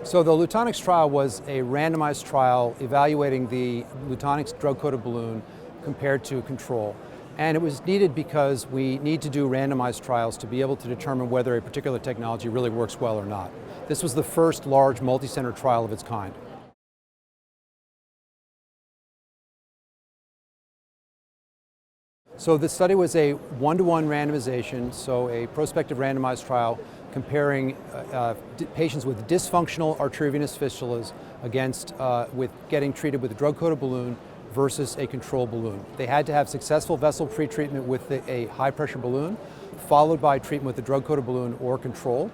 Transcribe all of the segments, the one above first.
So the Lutonix trial was a randomized trial evaluating the Lutonix drug-coated balloon compared to control. And it was needed because we need to do randomized trials to be able to determine whether a particular technology really works well or not. This was the first large multi-center trial of its kind. So the study was a one-to-one randomization, so a prospective randomized trial comparing patients with dysfunctional arteriovenous fistulas against with getting treated with a drug-coated balloon versus a control balloon. They had to have successful vessel pretreatment with a high-pressure balloon, followed by treatment with a drug-coated balloon or control.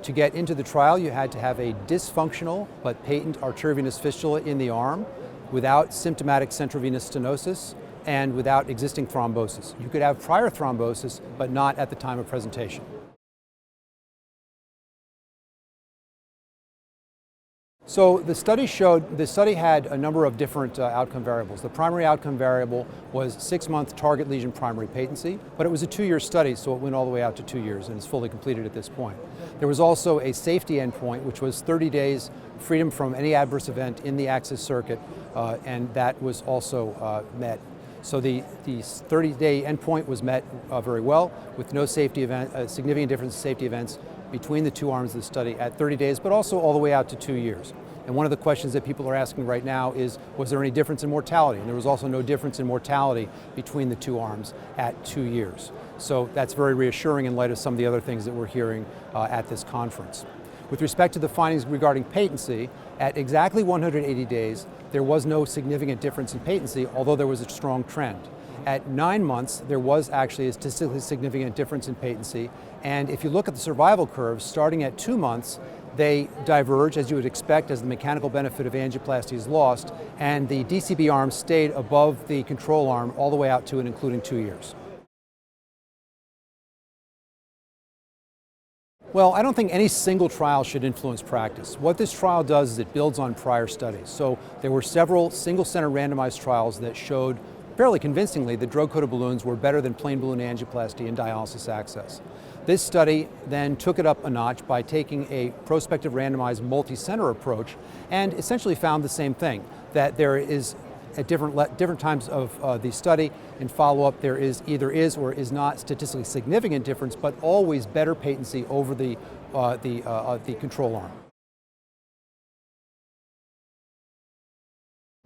To get into the trial, you had to have a dysfunctional but patent arteriovenous fistula in the arm without symptomatic central venous stenosis and without existing thrombosis. You could have prior thrombosis, but not at the time of presentation. So the study had a number of different outcome variables. The primary outcome variable was 6-month target lesion primary patency, but it was a 2-year study, so it went all the way out to 2 years and is fully completed at this point. There was also a safety endpoint, which was 30 days freedom from any adverse event in the access circuit, and that was also met. So the 30-day endpoint was met very well, with no safety event, significant difference in safety events between the two arms of the study at 30 days, but also all the way out to 2 years. And one of the questions that people are asking right now is, was there any difference in mortality? And there was also no difference in mortality between the two arms at 2 years. So that's very reassuring in light of some of the other things that we're hearing at this conference. With respect to the findings regarding patency, at exactly 180 days, there was no significant difference in patency, although there was a strong trend. At 9 months, there was actually a statistically significant difference in patency, and if you look at the survival curves, starting at 2 months, they diverge, as you would expect, as the mechanical benefit of angioplasty is lost, and the DCB arm stayed above the control arm all the way out to and including 2 years. Well, I don't think any single trial should influence practice. What this trial does is it builds on prior studies. So there were several single-center randomized trials that showed fairly convincingly that drug-coated balloons were better than plain balloon angioplasty in dialysis access. This study then took it up a notch by taking a prospective randomized multi-center approach and essentially found the same thing, that there is at different times of the study and follow-up, there is either is or is not statistically significant difference, but always better patency over the control arm.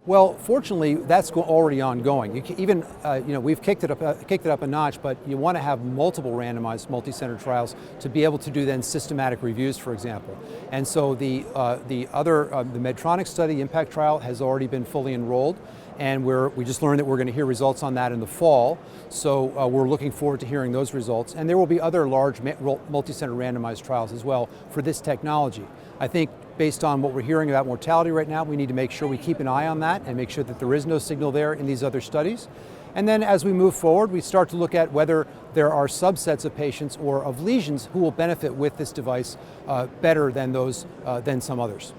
Well, fortunately, that's already ongoing. We've kicked it up a notch, but you want to have multiple randomized multi-center trials to be able to do then systematic reviews, for example. And so the Medtronic study, IMPACT trial, has already been fully enrolled, and we just learned that we're going to hear results on that in the fall. So we're looking forward to hearing those results. And there will be other large multi-center randomized trials as well for this technology. I think based on what we're hearing about mortality right now, we need to make sure we keep an eye on that and make sure that there is no signal there in these other studies. And then as we move forward, we start to look at whether there are subsets of patients or of lesions who will benefit with this device better than some others.